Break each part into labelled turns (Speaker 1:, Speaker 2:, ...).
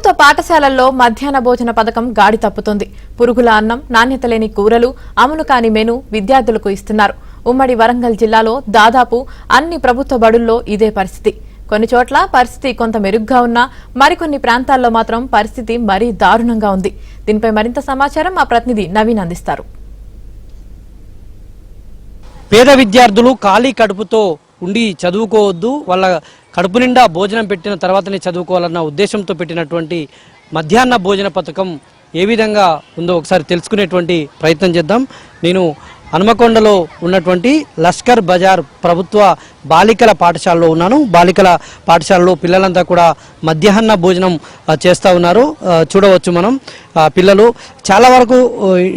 Speaker 1: ప్రభుత్వ పాఠశాలల్లో మధ్యాహ్న భోజన పథకం గాడి తప్పుతుంది. పురుగుల అన్నం, నాణ్యత లేని కూరలు, అమలు కాని మెను విద్యార్థులకు ఇస్తున్నారు. ఉమ్మడి వరంగల్ జిల్లాలో దాదాపు అన్ని ప్రభుత్వ బడుల్లో ఇదే పరిస్థితి. కొన్ని చోట్ల పరిస్థితి కొంత మెరుగ్గా ఉన్నా మరికొన్ని ప్రాంతాల్లో మాత్రం పరిస్థితి మరీ దారుణంగా ఉంది. దీనిపై మరింత సమాచారం మా ప్రతినిధి నవీన్ అందిస్తారు.
Speaker 2: పేద విద్యార్థులు ఖాళీ కడుపుతో ఉండి చదువుకోవద్దు, వాళ్ళ కడుపు నిండా భోజనం పెట్టిన తర్వాతనే చదువుకోవాలన్న ఉద్దేశంతో పెట్టినటువంటి మధ్యాహ్న భోజన పథకం ఏ విధంగా ఉందో ఒకసారి తెలుసుకునేటువంటి ప్రయత్నం చేద్దాం. నేను హనుమకొండలో ఉన్నటువంటి లష్కర్ బజార్ ప్రభుత్వ బాలికల పాఠశాలలో ఉన్నాను. బాలికల పాఠశాలలో పిల్లలంతా కూడా మధ్యాహ్న భోజనం చేస్తూ ఉన్నారు. చూడవచ్చు మనం పిల్లలు చాలా వరకు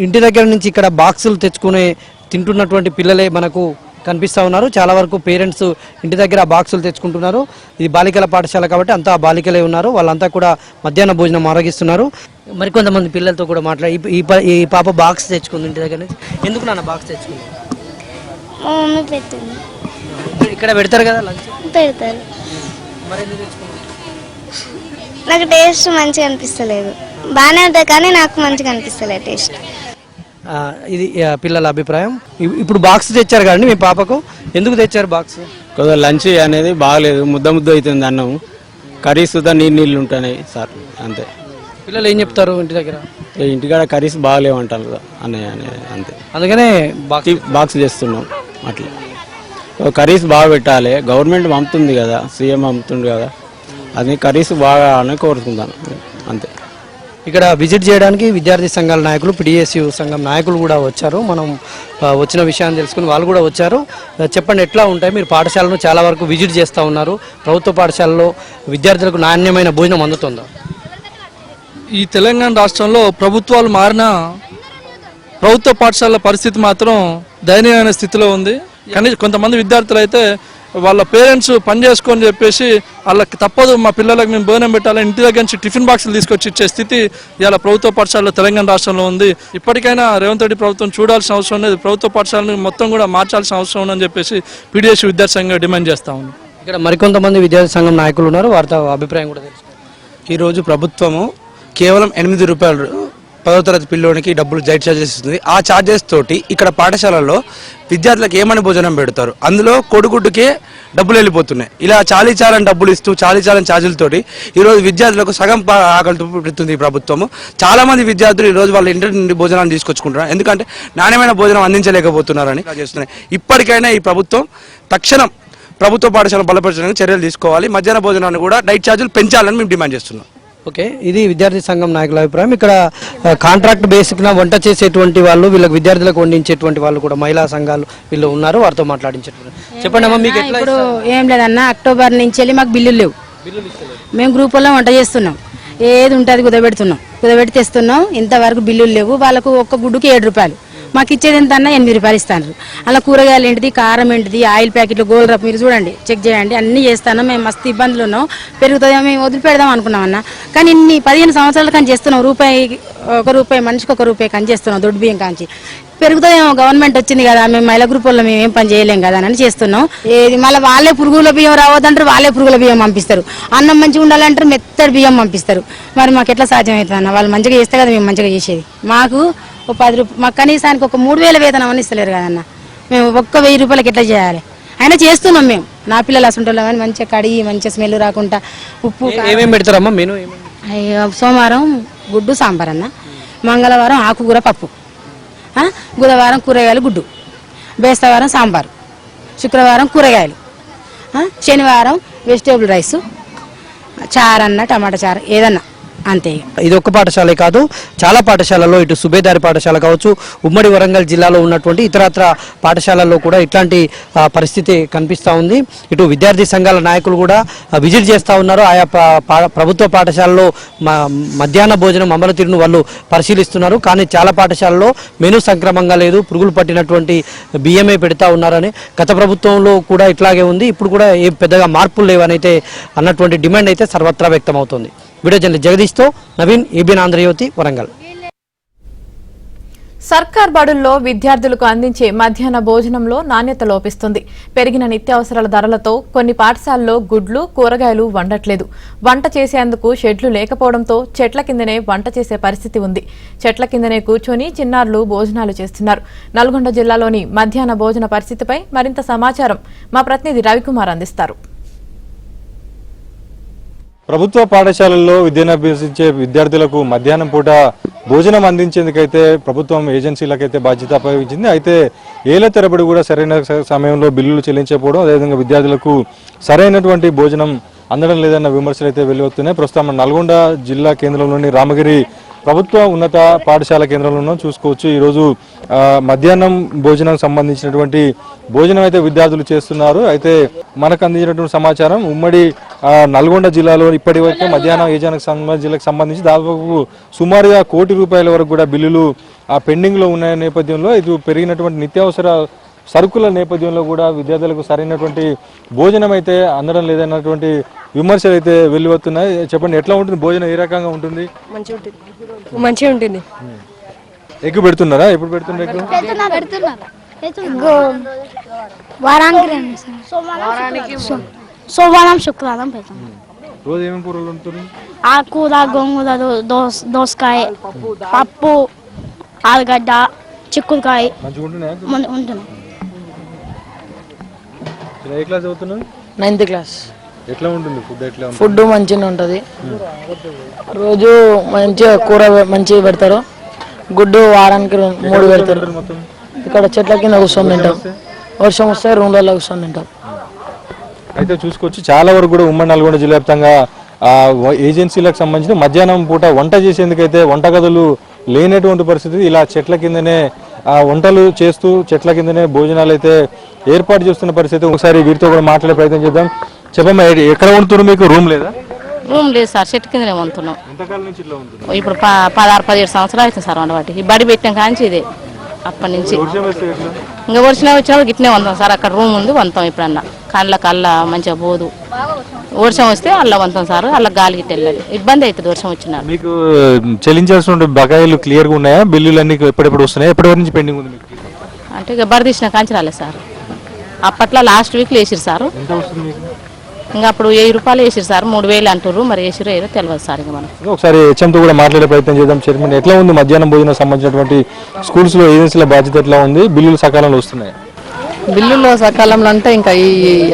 Speaker 2: ఇంటి దగ్గర నుంచి ఇక్కడ బాక్సులు తెచ్చుకునే తింటున్నటువంటి పిల్లలే మనకు కనిపిస్తూ ఉన్నారు. చాలా వరకు పేరెంట్స్ ఇంటి దగ్గర బాక్సులు తెచ్చుకుంటున్నారు. ఇది బాలికల పాఠశాల కాబట్టి అంతా బాలికలే ఉన్నారు. వాళ్ళంతా కూడా మధ్యాహ్న భోజనం ఆరగిస్తున్నారు. మరికొంతమంది పిల్లలతో కూడా మాట్లాడి ఈ పాప బాక్స్ తెచ్చుకుంది ఇంటి దగ్గర నుంచి. ఎందుకు నాన్న బాక్స్ తెచ్చుకుంది? ఇక్కడ పెడతారు కదా లంచ్?
Speaker 3: పెడతారు.
Speaker 2: మరి ఎందుకు తెచ్చుకుంది?
Speaker 3: నాకు టేస్ట్ మంచిగా అనిపిస్తలేదు. బాగానే ఉంటుంది కానీ నాకు మంచిగా అనిపిస్తలేదు టేస్ట్.
Speaker 2: ఇది పిల్లల అభిప్రాయం. ఇప్పుడు బాక్స్ తెచ్చారు కానీ మీ పాపకు ఎందుకు తెచ్చారు బాక్స్?
Speaker 4: కొద్దిగా లంచ్ అనేది బాగలేదు, ముద్ద అవుతుంది అన్నం, కర్రీస్ నీళ్ళు ఉంటున్నాయి సార్, అంతే.
Speaker 2: పిల్లలు ఏం చెప్తారు ఇంటి దగ్గర?
Speaker 4: ఇంటికాడ కర్రీస్ బాగలేవు అంటారు అన్నయ్య అంతే, అందుకనే బాక్స్ చేస్తున్నాం. అట్లా కర్రీస్ బాగా పెట్టాలి, గవర్నమెంట్ పంపుతుంది కదా, సీఎం పంపుతుంది కదా, అది కర్రీస్ బాగా అని కోరుకుందాం అంతే.
Speaker 2: ఇక్కడ విజిట్ చేయడానికి విద్యార్థి సంఘాల నాయకులు, పిడిఎస్యు సంఘం నాయకులు కూడా వచ్చారు. మనం వచ్చిన విషయాన్ని తెలుసుకుని వాళ్ళు కూడా వచ్చారు. చెప్పండి, ఎట్లా ఉంటాయి? మీరు పాఠశాలను చాలా వరకు విజిట్ చేస్తూ ఉన్నారు. ప్రభుత్వ పాఠశాలలో విద్యార్థులకు నాణ్యమైన భోజనం అందుతుందా?
Speaker 5: ఈ తెలంగాణ రాష్ట్రంలో ప్రభుత్వాలు మారినా ప్రభుత్వ పాఠశాలల పరిస్థితి మాత్రం దయనీయమైన స్థితిలో ఉంది. కానీ కొంతమంది విద్యార్థులు అయితే వాళ్ళ పేరెంట్స్ పని చేసుకొని చెప్పేసి వాళ్ళకి తప్పదు, మా పిల్లలకు మేము భోజనం పెట్టాలని ఇంటి దగ్గర నుంచి టిఫిన్ బాక్సులు తీసుకొచ్చి ఇచ్చే స్థితి ఇవాళ ప్రభుత్వ పాఠశాలలో తెలంగాణ రాష్ట్రంలో ఉంది. ఇప్పటికైనా రేవంత్ రెడ్డి ప్రభుత్వం చూడాల్సిన అవసరం ఉంది. ప్రభుత్వ పాఠశాలను మొత్తం కూడా మార్చాల్సిన అవసరం ఉందని చెప్పేసి పీడిఎస్ విద్యార్థి సంఘం డిమాండ్ చేస్తా ఉంది. ఇక్కడ
Speaker 2: మరికొంతమంది విద్యార్థి సంఘం నాయకులు ఉన్నారు, వారితో అభిప్రాయం కూడా తెలుసు.
Speaker 6: ఈరోజు ప్రభుత్వము కేవలం 8 రూపాయలు 10వ తరగతి పిల్లోనికి డబ్బులు జైట్ ఛార్జెస్ ఇస్తుంది. ఆ ఛార్జెస్ తోటి ఇక్కడ పాఠశాలల్లో విద్యార్థులకు ఏమని భోజనం పెడతారు, అందులో కోడిగుడ్డుకే డబ్బులు వెళ్ళిపోతున్నాయి. ఇలా చాలీచాలని డబ్బులు ఇస్తూ చాలీచాలని ఛార్జీలతోటి ఈరోజు విద్యార్థులకు సగం ఆకలితో పెడుతుంది ఈ ప్రభుత్వము. చాలా మంది విద్యార్థులు ఈరోజు వాళ్ళ ఇంటి నుండి భోజనాన్ని తీసుకొచ్చుకుంటున్నారు, ఎందుకంటే నాణ్యమైన భోజనం అందించలేకపోతున్నారని చేస్తున్నాయి. ఇప్పటికైనా ఈ ప్రభుత్వం తక్షణం ప్రభుత్వ పాఠశాలను బలపరచడానికి చర్యలు తీసుకోవాలి. మధ్యాహ్న భోజనాన్ని కూడా డైట్ ఛార్జీలు పెంచాలని మేము డిమాండ్ చేస్తున్నాం.
Speaker 2: ఓకే, ఇది విద్యార్థి సంఘం నాయకుల అభిప్రాయం. ఇక్కడ కాంట్రాక్ట్ బేసిక్న వంట చేసేటువంటి వాళ్ళు, వీళ్ళకి విద్యార్థులకు వండించేటువంటి వాళ్ళు కూడా మహిళా సంఘాలు వీళ్ళు ఉన్నారు, వారితో మాట్లాడించేటువంటి. చెప్పండి అమ్మా, మీకు ఎట్లా?
Speaker 7: ఇప్పుడు ఏం లేదన్న, అక్టోబర్ నుంచి వెళ్ళి మాకు బిల్లులు లేవు. మేము గ్రూపుల్లో వంట చేస్తున్నాం, ఏది ఉంటుంది కుదబెట్టి తెస్తున్నాం. ఇంతవరకు బిల్లులు లేవు. వాళ్ళకు ఒక్క గుడ్డుకి 7 రూపాయలు, మాకు ఇచ్చేది ఎంత అన్నా 8 రూపాయలు ఇస్తాను. అలా కూరగాయలు ఏంటిది, కారం ఏంటిది, ఆయిల్ ప్యాకెట్లు, గోల్రప్ మీరు చూడండి, చెక్ చేయండి, అన్నీ చేస్తాను. మేము మస్తు ఇబ్బందులు ఉన్నాం. పెరుగుతుందో మేము వదిలిపెడదాం అనుకున్నాం అన్న, కానీ ఇన్ని 15 సంవత్సరాలు కానీ చేస్తున్నాం. రూపాయి మనిషికి ₹1 కానీ చేస్తున్నాం. దొడ్డు బియ్యం కాంచి పెరుగుతుందేమో, గవర్నమెంట్ వచ్చింది కదా, మేము మహిళా గ్రూపుల్లో మేము ఏం పని చేయలేం కదా అని చేస్తున్నాం. ఏది మళ్ళీ వాళ్ళే పురుగుల బియ్యం రావద్దంటారు, వాళ్ళే పురుగుల బియ్యం పంపిస్తారు. అన్నం మంచిగా ఉండాలంటారు, మెత్తడి బియ్యం పంపిస్తారు. మరి మాకు ఎట్లా సాధ్యం అవుతుంది అన్న? వాళ్ళు మంచిగా చేస్తే కదా మేము మంచిగా చేసేది. మాకు ఒక 10 రూపాయలు, మాకు కనీసానికి ఒక 3000 వేతనం అని ఇస్తలేరు కదన్న. మేము ఒక్క 1000 రూపాయలకి ఎట్లా చేయాలి? అయినా చేస్తున్నాం మేము. నా పిల్లలు అసంటోళ్ళం కానీ మంచిగా కడిగి మంచిగా స్మెల్ రాకుండా ఉప్పు
Speaker 2: ఏమేమి పెడతారమ్మా మెనూ?
Speaker 7: సోమవారం గుడ్డు సాంబార్ అన్న, మంగళవారం ఆకుకూర పప్పు, బుధవారం కూరగాయలు గుడ్డు, బేస్తవారం సాంబారు, శుక్రవారం కూరగాయలు, శనివారం వెజిటేబుల్ రైసు, చారన్న టమాటా చారు ఏదన్నా అంతే.
Speaker 2: ఇది ఒక్క పాఠశాలే కాదు, చాలా పాఠశాలలో, ఇటు సుబేదారి పాఠశాల కావచ్చు, ఉమ్మడి వరంగల్ జిల్లాలో ఉన్నటువంటి ఇతరత్ర పాఠశాలల్లో కూడా ఇట్లాంటి పరిస్థితి కనిపిస్తూ ఉంది. ఇటు విద్యార్థి సంఘాల నాయకులు కూడా విజిట్ చేస్తూ ఉన్నారు. ఆయా ప్రభుత్వ పాఠశాలలో మధ్యాహ్న భోజనం అమలు తీరును వాళ్ళు పరిశీలిస్తున్నారు. కానీ చాలా పాఠశాలలో మెనూ సంక్రమంగా లేదు, పురుగులు పట్టినటువంటి బియ్యమే పెడతా ఉన్నారని. గత ప్రభుత్వంలో కూడా ఇట్లాగే ఉంది, ఇప్పుడు కూడా ఏ పెద్దగా మార్పులు లేవనైతే అన్నటువంటి డిమాండ్ అయితే సర్వత్రా వ్యక్తమవుతుంది. వీడియో జర్నలిస్ట్ జగదీష్తో నవీన్, ఏబిఎన్ ఆంధ్రజ్యోతి, వరంగల్.
Speaker 1: సర్కార్ బడుల్లో విద్యార్థులకు అందించే మధ్యాహ్న భోజనంలో నాణ్యత లోపిస్తుంది. పెరిగిన నిత్యావసరాల ధరలతో కొన్ని పాఠశాలల్లో గుడ్లు, కూరగాయలు వండట్లేదు. వంట చేసేందుకు షెడ్లు లేకపోవడంతో చెట్ల కిందనే వంట చేసే పరిస్థితి ఉంది. చెట్ల కిందనే కూర్చొని చిన్నారులు భోజనాలు చేస్తున్నారు. నల్గొండ జిల్లాలోని మధ్యాహ్న భోజన పరిస్థితిపై మరింత సమాచారం మా ప్రతినిధి రవికుమార్ అందిస్తారు.
Speaker 8: ప్రభుత్వ పాఠశాలల్లో విద్యను అభ్యసించే విద్యార్థులకు మధ్యాహ్నం పూట భోజనం అందించేందుకైతే ప్రభుత్వం ఏజెన్సీలకైతే బాధ్యత అప్పగించింది. అయితే ఏళ్ల తరబడి కూడా సరైన సమయంలో బిల్లులు చెల్లించకపోవడం, అదేవిధంగా విద్యార్థులకు సరైనటువంటి భోజనం అందడం లేదన్న విమర్శలు అయితే వెలువడుతున్నాయి. ప్రస్తుతం నల్గొండ జిల్లా కేంద్రంలోని రామగిరి ప్రభుత్వ ఉన్నత పాఠశాల కేంద్రంలో చూసుకోవచ్చు. ఈరోజు మధ్యాహ్నం భోజనం సంబంధించినటువంటి భోజనం అయితే విద్యార్థులు చేస్తున్నారు. అయితే మనకు అందించినటువంటి సమాచారం ఉమ్మడి నల్గొండ జిల్లాలో ఇప్పటి వరకు మధ్యాహ్నం జిల్లాకు సంబంధించి దాదాపు సుమారుగా ₹1 కోటి వరకు కూడా బిల్లులు పెండింగ్లో ఉన్న నేపథ్యంలో ఇది పెరిగినటువంటి నిత్యావసర సరుకుల నేపథ్యంలో కూడా విద్యార్థులకు సరైనటువంటి భోజనం అయితే అందడం లేదన్నటువంటి విమర్శలు అయితే వెలువడుతున్నాయి. చెప్పండి, ఎట్లా ఉంటుంది భోజనం, ఏ రకంగా ఉంటుంది?
Speaker 9: మంచిగా ఉంటుంది.
Speaker 8: ఎగ్గు పెడుతున్నారా? ఎప్పుడు పెడుతున్నారు ఎగ్గు?
Speaker 3: సోమవారం శుక్రవారం పెడతాం.
Speaker 8: రోజు ఏమేమి కూరలు ఉంటుంది?
Speaker 3: ఆకుకూర, గోంగూర, దోసకాయ, పప్పు, ఆలుగడ్డ, చిక్కుడుకాయ
Speaker 8: మంచిగా ఉంటున్నాయా?
Speaker 3: ఉంటుంది.
Speaker 8: ఏ క్లాస్ చదువుతున్నావు?
Speaker 9: 9th class.
Speaker 8: ఎట్లా ఉంటుంది ఫుడ్? ఎట్లా ఉంటుంది?
Speaker 9: ఫుడ్ మంచిగా ఉంటుంది. రోజు మంచిగా కూర మంచిగా పెడతారు. గుడ్డు వారానికి 3 పెడతారు. ఇక్కడ చెట్ల కింద కూర్చొని తింటాం. వర్షం వస్తే రూమ్లలో కూర్చొని తింటాం.
Speaker 8: అయితే చూసుకోవచ్చు, చాలా వరకు కూడా ఉమ్మడి నల్గొండ జిల్లా వ్యాప్తంగా ఏజెన్సీలకు సంబంధించిన మధ్యాహ్నం పూట వంట చేసేందుకైతే వంటగదులు లేనటువంటి పరిస్థితి. ఇలా చెట్ల కిందనే వంటలు చేస్తూ చెట్ల కిందనే భోజనాలు అయితే ఏర్పాటు చేస్తున్న పరిస్థితి. ఒకసారి వీరితో కూడా మాట్లాడే ప్రయత్నం చేద్దాం. చెప్పమ్మా, ఎక్కడ వండుతున్నారు? మీకు రూమ్ లేదా?
Speaker 10: రూమ్ లేదు సార్, చెట్టు కిందనే వండుతున్నాం.
Speaker 8: ఎంతకాలం నుంచి ఇట్లా వండుతున్నారు?
Speaker 10: ఇప్పుడు 16-17 సంవత్సరాలు అవుతుంది సార్ వండబట్టి. ఈ బడి పెట్టిన కాంచి ఇదే అప్పటి నుంచి. ఇంకా వచ్చినప్పుడు గిట్నే వంతాం సార్. అక్కడ రూమ్ ఉంది, వంతాం. ఎప్పుడన్నా కళ్ళ మంచిగా పోదు. వర్షం వస్తే అల్ల వంతాం సార్. అలా గాలి గిట్ట వెళ్ళదు, ఇబ్బంది అవుతుంది వర్షం వచ్చిన.
Speaker 8: మీకు చెల్లించాల్సిన బకాయిలు క్లియర్గా ఉన్నాయా? బిల్లులు అన్ని ఎప్పుడెప్పుడు వస్తున్నాయి? ఎప్పటి వరకు నుంచి పెండింగ్ ఉంది మీకు?
Speaker 10: అంటే ఇక బడి తీసిన కాంచి రాలేదు సార్. అప్పట్లో లాస్ట్ వీక్లో వేసిరు సార్.
Speaker 8: ఎంత వస్తుంది మీకు?
Speaker 10: ఇంకా అప్పుడు ₹1000 వేసిరు సార్. 3000 అంటారు, మరి వేసిరో ఏదో తెలియదు సార్. ఇంకా మనం
Speaker 8: ఒకసారి హెచ్ఎంతో కూడా మాట్లాడే ప్రయత్నం చేద్దాం. చైర్మన్, ఎట్లా ఉంది మధ్యాహ్నం భోజనం సంబంధించినటువంటి స్కూల్స్లో ఏజెన్సీల బాధ్యత ఎట్లా ఉంది? బిల్లులు సకాలంలో వస్తున్నాయి?
Speaker 9: బిల్లులో సకాలంలో అంటే ఇంకా ఈ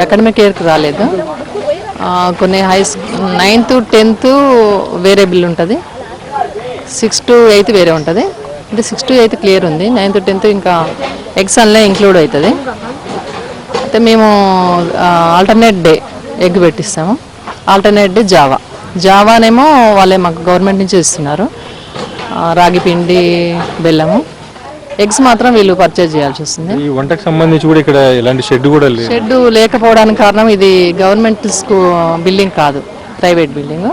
Speaker 9: అకాడమిక్ ఇయర్కి రాలేదు. కొన్ని 9th 10th వేరే బిల్లు ఉంటుంది, 6th to 8th వేరే ఉంటుంది. అంటే 6th to 8th క్లియర్ ఉంది. 9th 10th ఇంకా ఎగ్జామ్లో ఇంక్లూడ్ అవుతుంది. అయితే మేము ఆల్టర్నేట్ డే ఎగ్ పెట్టిస్తాము. ఆల్టర్నేట్ డే జావానేమో వాళ్ళే మాకు గవర్నమెంట్ నుంచి ఇస్తున్నారు. రాగి పిండి, బెల్లము. ఎగ్స్ మాత్రం వీళ్ళు పర్చేజ్ చేయాల్సి వస్తుంది.
Speaker 8: ఈ వంటకు సంబంధించి కూడా ఇక్కడ ఎలాంటి షెడ్ కూడా లేదు.
Speaker 9: షెడ్ లేకపోవడానికి కారణం ఇది గవర్నమెంట్ బిల్డింగ్ కాదు, ప్రైవేట్ బిల్డింగ్.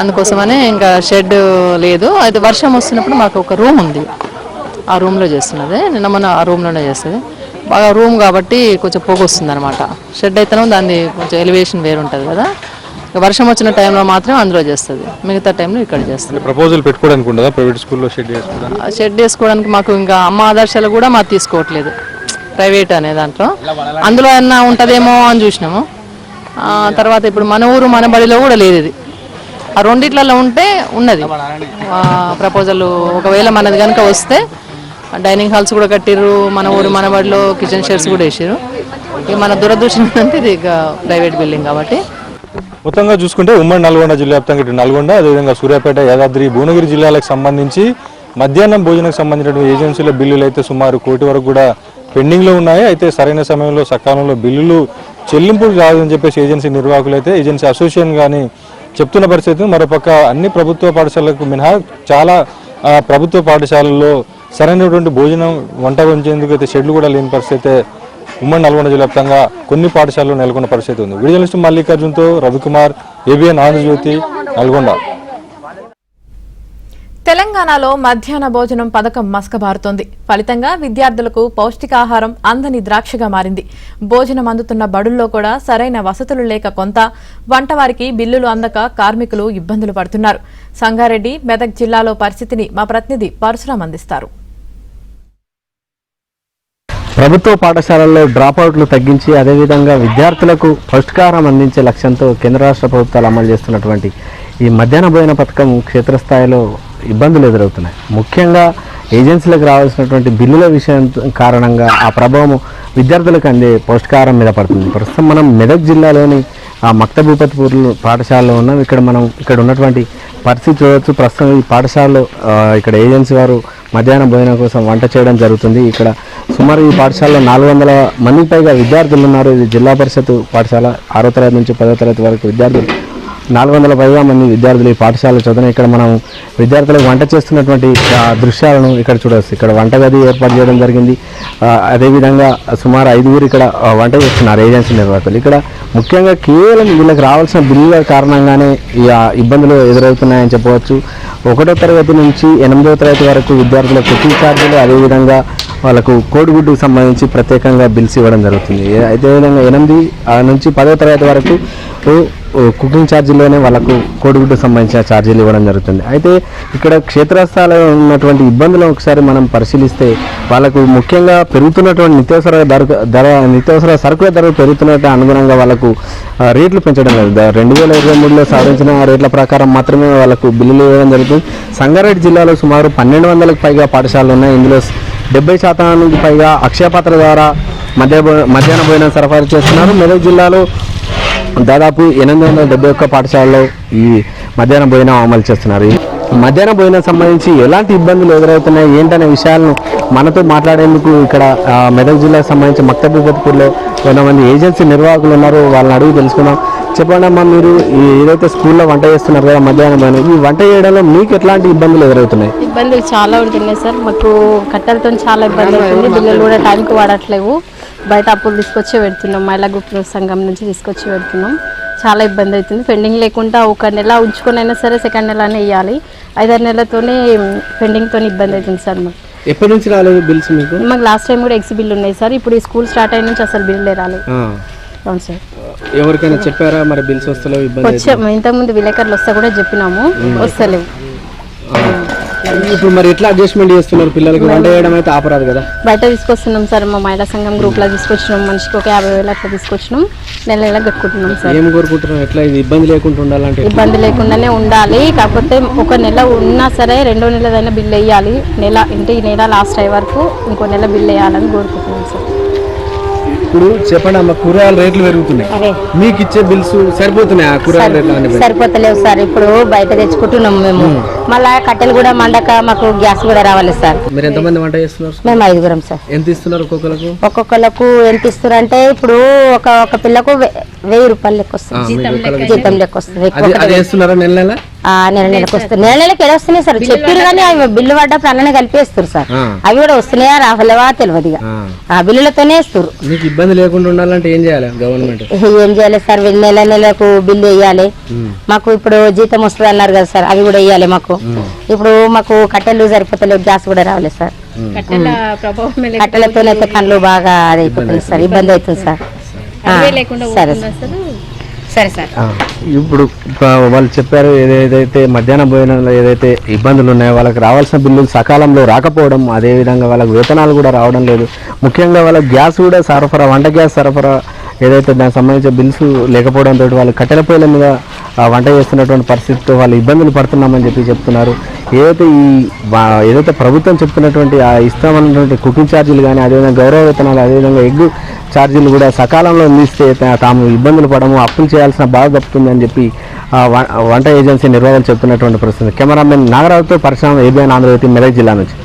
Speaker 9: అందుకోసమనే ఇంకా షెడ్ లేదు. అయితే వర్షం వస్తున్నప్పుడు మాకు ఒక రూమ్ ఉంది, ఆ రూమ్లో చేస్తున్నది. నిన్న మన ఆ రూమ్లోనే చేస్తుంది. బాగా రూమ్ కాబట్టి కొంచెం పొగ వస్తుంది అనమాట. షెడ్ అయితేనే దాన్ని కొంచెం ఎలివేషన్ వేరు ఉంటుంది కదా. వర్షం వచ్చిన టైంలో మాత్రం అందులో చేస్తుంది, మిగతా టైంలో ఇక్కడ చేస్తుంది.
Speaker 8: ప్రపోజల్ పెట్టుకోవడానికి ఉండదా ప్రైవేట్ స్కూల్లో షెడ్ వేసుకోవడానికి?
Speaker 9: షెడ్ వేసుకోవడానికి మాకు ఇంకా అమ్మ ఆదర్శాలు కూడా మాకు తీసుకోవట్లేదు, ప్రైవేట్ అనే దాంట్లో. అందులో ఏమన్నా ఉంటుందేమో అని చూసినాము. తర్వాత ఇప్పుడు మన ఊరు మన బడిలో కూడా లేదు ఇది. ఆ రెండిట్లలో ఉంటే ఉన్నది ప్రపోజల్. ఒకవేళ మనది కనుక వస్తే డైనింగ్ హాల్స్ కూడా కట్టిర్రు, మన ఊరు మన బడిలో కిచెన్ షెడ్స్ కూడా వేసారు. ఇక మన దురదృష్టం అంటే ఇది ఇక ప్రైవేట్ బిల్డింగ్ కాబట్టి.
Speaker 8: మొత్తంగా చూసుకుంటే ఉమ్మడి నల్గొండ జిల్లా వ్యాప్తంగా ఇటు నల్గొండ, అదేవిధంగా సూర్యాపేట, యాదాద్రి, భువనగిరి జిల్లాలకు సంబంధించి మధ్యాహ్నం భోజనకు సంబంధించిన ఏజెన్సీల బిల్లులు అయితే సుమారు ₹1 కోటి వరకు కూడా పెండింగ్లో ఉన్నాయి. అయితే సరైన సమయంలో సకాలంలో బిల్లులు చెల్లింపులు రాదని చెప్పేసి ఏజెన్సీ నిర్వాహకులు అయితే ఏజెన్సీ అసోసియేషన్ కానీ చెప్తున్న పరిస్థితి. మరోపక్క అన్ని ప్రభుత్వ పాఠశాలలకు మినహా చాలా ప్రభుత్వ పాఠశాలల్లో సరైనటువంటి భోజనం వంట ఉంచేందుకు అయితే షెడ్లు కూడా లేని పరిస్థితి ఉమ్మడి నల్గొండ జిల్లా వ్యాప్తంగా కొన్ని పాఠశాలలో నెలకొన్న పరిస్థితి ఉంది. వీడియో జర్నలిస్ట్ మల్లికార్జున్తో రవికుమార్, ఏబిఎన్ ఆంధ్రజ్యోతి, నల్గొండ.
Speaker 1: తెలంగాణలో మధ్యాహ్న భోజనం పథకం మసకబారుతోంది. ఫలితంగా విద్యార్థులకు పౌష్టికాహారం అందని ద్రాక్షగా మారింది. భోజనం అందుతున్న బడుల్లో కూడా సరైన వసతులు లేక కొంత, వంటవారికి బిల్లులు అందక కార్మికులు ఇబ్బందులు పడుతున్నారు. సంగారెడ్డి, మెదక్ జిల్లాలో పరిస్థితిని మా ప్రతినిధి పరశురాం అందిస్తారు.
Speaker 11: ప్రభుత్వ పాఠశాలల్లో డ్రాప్అవుట్లు తగ్గించి అదేవిధంగా విద్యార్థులకు పౌష్టికాహారం అందించే లక్ష్యంతో కేంద్ర రాష్ట్ర ప్రభుత్వాలు అమలు చేస్తున్నటువంటి ఈ మధ్యాహ్న భోజన పథకం క్షేత్రస్థాయిలో ఇబ్బందులు ఎదురవుతున్నాయి. ముఖ్యంగా ఏజెన్సీలకు రావాల్సినటువంటి బిల్లుల విషయం కారణంగా ఆ ప్రభావం విద్యార్థులకు అందే పౌష్టికాహారం మీద పడుతుంది. ప్రస్తుతం మనం మెదక్ జిల్లాలోని మక్తబూపత్పూర్ పాఠశాలలో ఉన్నాం. ఇక్కడ ఉన్నటువంటి పరిస్థితి చూడవచ్చు. ప్రస్తుతం ఈ పాఠశాలలో ఇక్కడ ఏజెన్సీ వారు మధ్యాహ్న భోజనం కోసం వంట చేయడం జరుగుతుంది. ఇక్కడ సుమారు ఈ పాఠశాలలో 400 మందికి పైగా విద్యార్థులు ఉన్నారు. ఇది జిల్లా పరిషత్ పాఠశాల 6వ తరగతి నుంచి 10వ తరగతి వరకు విద్యార్థులు 400 పైగా మంది విద్యార్థులు ఈ పాఠశాలలో చదువుతున్నారు. ఇక్కడ మనం విద్యార్థులకు వంట చేస్తున్నటువంటి దృశ్యాలను ఇక్కడ చూడవచ్చు. ఇక్కడ వంటగది ఏర్పాటు చేయడం జరిగింది. అదేవిధంగా సుమారు 5 ఇక్కడ వంట చేస్తున్నారు ఏజెన్సీ నిర్వాహకులు. ఇక్కడ ముఖ్యంగా కేవలం వీళ్ళకి రావాల్సిన బిల్లుల కారణంగానే ఈ ఇబ్బందులు ఎదురవుతున్నాయని చెప్పవచ్చు. 1వ తరగతి నుంచి 8వ తరగతి వరకు విద్యార్థుల కుకింగ్ ఛార్జీలు, అదేవిధంగా వాళ్ళకు కోడిగుడ్డుకు సంబంధించి ప్రత్యేకంగా బిల్స్ ఇవ్వడం జరుగుతుంది. అదేవిధంగా 8 నుంచి 10వ తరగతి వరకు కుకింగ్ ఛార్జీలోనే వాళ్ళకు కోడిగుడ్డుకు సంబంధించిన ఛార్జీలు ఇవ్వడం జరుగుతుంది. అయితే ఇక్కడ క్షేత్రస్థాయిలో ఉన్నటువంటి ఇబ్బందులను ఒకసారి మనం పరిశీలిస్తే వాళ్ళకు ముఖ్యంగా పెరుగుతున్నటువంటి నిత్యావసర సరుకుల ధరలు పెరుగుతున్నట్టు అనుగుణంగా వాళ్ళకు రేట్లు పెంచడం లేదు. 2023లో సాధించిన రేట్ల ప్రకారం మాత్రమే వాళ్ళకు బిల్లులు ఇవ్వడం జరుగుతుంది. సంగారెడ్డి జిల్లాలో సుమారు 1200కు పైగా పాఠశాలలు ఉన్నాయి. ఇందులో 70% పైగా అక్షయపాత్ర ద్వారా మధ్యాహ్న భోజనం సరఫరా చేస్తున్నారు. మెదక్ జిల్లాలో దాదాపు 871 పాఠశాలలో ఈ మధ్యాహ్న భోజనం అమలు చేస్తున్నారు. మధ్యాహ్న భోజనం సంబంధించి ఎలాంటి ఇబ్బందులు ఎదురవుతున్నాయి ఏంటనే విషయాలను మనతో మాట్లాడేందుకు ఇక్కడ మెదక్ జిల్లాకు సంబంధించి మక్తబూపత్పూర్లో కొంతమంది ఏజెన్సీ నిర్వాహకులు ఉన్నారు. వాళ్ళని అడిగి తెలుసుకుందాం. చెప్పండి అమ్మా, మీరు ఏదైతే స్కూల్లో వంట చేస్తున్నారు కదా మధ్యాహ్నం భోజనం, ఈ వంట చేయడంలో మీకు ఎట్లాంటి ఇబ్బందులు ఎదురవుతున్నాయి?
Speaker 12: ఇబ్బందులు చాలా ఉంటున్నాయి సార్. మాకు కట్టెలతో చాలా ఇబ్బంది అవుతుంది. బిల్లులు కూడా టైంకి వాడట్లేవు. బయట అప్పులు తీసుకొచ్చి పెడుతున్నాం. మహిళా గ్రూప్ సంఘం నుంచి తీసుకొచ్చి పెడుతున్నాం. చాలా ఇబ్బంది అవుతుంది. పెండింగ్ లేకుండా 1 నెల ఉంచుకొని అయినా సరే 2nd నెలనే ఇవ్వాలి. 5-6 నెలలతోనే పెండింగ్తో ఇబ్బంది అవుతుంది సార్. మాకు
Speaker 11: ఎప్పటి నుంచి రాలేదు బిల్స్ మీకు?
Speaker 12: మాకు లాస్ట్ టైం కూడా ఎక్స్ బిల్లు ఉన్నాయి సార్. ఇప్పుడు ఈ స్కూల్ స్టార్ట్ అయిన నుంచి అసలు బిల్లే రాలేదు. అవును సార్.
Speaker 11: ఎవరికైనా చెప్పారా మరి బిల్స్ వస్తలేవు?
Speaker 12: వచ్చాము, ఇంతకుముందు విలేకరులు వస్తా కూడా చెప్పినాము, వస్తలేవు.
Speaker 11: ఇప్పుడు మరి ఎట్లా అడ్జస్ట్మెంట్ చేస్తున్నారు? పిల్లలకి వంట చేయడం అయితే ఆపరాదు కదా.
Speaker 12: బయట తీసుకొస్తున్నాం సార్. మా మహిళా సంఘం గ్రూప్లో తీసుకొచ్చినాం. మనిషికి ఒక 50,000 అట్లా తీసుకొచ్చినాం. నెల కట్టుకుంటున్నాం సార్.
Speaker 11: ఏం కోరుకుంటున్నాం? ఎట్లా ఇది ఇబ్బంది లేకుండా ఉండాలంటే?
Speaker 12: ఇబ్బంది లేకుండానే ఉండాలి. కాకపోతే 1 నెల ఉన్నా సరే 2వ నెలదైనా బిల్లు వేయాలి. ఈ నెల లాస్ట్ అయ్యే వరకు ఇంకో నెల బిల్లు వేయాలని కోరుకుంటున్నాం సార్.
Speaker 11: ఇప్పుడు చెప్పండి అమ్మ, కూరగాయల రేట్లు పెరుగుతున్నాయి, మీకు ఇచ్చే బిల్స్ సరిపోతున్నాయి? కూరగాయల రేట్లు
Speaker 12: సరిపోతలేవు సార్. ఇప్పుడు బయట తెచ్చుకుంటున్నాం మేము. మళ్ళా కట్టెలు కూడా మండక మాకు గ్యాస్ కూడా రావాలి సార్.
Speaker 11: మీరు ఎంతమంది వంట చేస్తున్నారు?
Speaker 12: మేము 5గురం సార్.
Speaker 11: ఎంత ఇస్తున్నారు
Speaker 12: ఒక్కొక్కలకు? ఎంత ఇస్తున్నారు అంటే ఇప్పుడు ఒక పిల్లకు 1000 రూపాయలు లెక్క వస్తుంది, జీతం లెక్క వస్తుంది. నెలకు వస్తుంది. నెలకి ఎలా వస్తున్నాయి సార్ చెప్పారు కానీ అవి బిల్లు పడ్డప్పుడు అలానే కలిపేస్తారు సార్. అవి కూడా వస్తున్నాయా రావలేవా తెలియదు. ఆ బిల్లులతోనే ఇస్తారు.
Speaker 11: ఇబ్బంది లేకుండా ఉండాలంటే ఏం చేయాలి గవర్నమెంట్?
Speaker 12: ఏం చేయాలి సార్? నెలకు బిల్లు వేయాలి. మాకు ఇప్పుడు జీతం వస్తుంది అన్నారు కదా సార్, అవి కూడా వేయాలి మాకు. ఇప్పుడు మాకు కట్టెలు సరిపోతలేవు, గ్యాస్ కూడా రావాలి సార్. కట్టెలతోనైతే కళ్ళు బాగా అది అయిపోతుంది సార్, ఇబ్బంది అవుతుంది సార్. సరే సరే సార్.
Speaker 11: ఇప్పుడు వాళ్ళు చెప్పారు ఏదైతే మధ్యాహ్న భోజనంలో ఏదైతే ఇబ్బందులు ఉన్నాయో వాళ్ళకి రావాల్సిన బిల్లులు సకాలంలో రాకపోవడం, అదేవిధంగా వాళ్ళకి వేతనాలు కూడా రావడం లేదు. ముఖ్యంగా వాళ్ళకి గ్యాస్ కూడా సరఫరా, వంట గ్యాస్ సరఫరా ఏదైతే దానికి సంబంధించిన బిల్స్ లేకపోవడంతో వాళ్ళు కట్టెల పొయ్యిల మీద వంట చేస్తున్నటువంటి పరిస్థితితో వాళ్ళు ఇబ్బందులు పడుతున్నామని చెప్తున్నారు. ఏదైతే ప్రభుత్వం చెప్తున్నటువంటి ఇస్తామన్నటువంటి కుకింగ్ ఛార్జీలు కానీ, అదేవిధంగా గౌరవ వేతనాలు, అదేవిధంగా ఎగ్ ఛార్జీలు కూడా సకాలంలో అందిస్తే తాము ఇబ్బందులు పడము, అప్పులు చేయాల్సిన బాధ తప్పుతుందని చెప్పి వంట ఏజెన్సీ నిర్వాహకులు చెప్తున్నటువంటి పరిస్థితి. కెమెరామెన్ నాగరావుతో పరిశ్రమ ABN ఆంధ్రజ్యోతి మెదక్ జిల్లా నుంచి.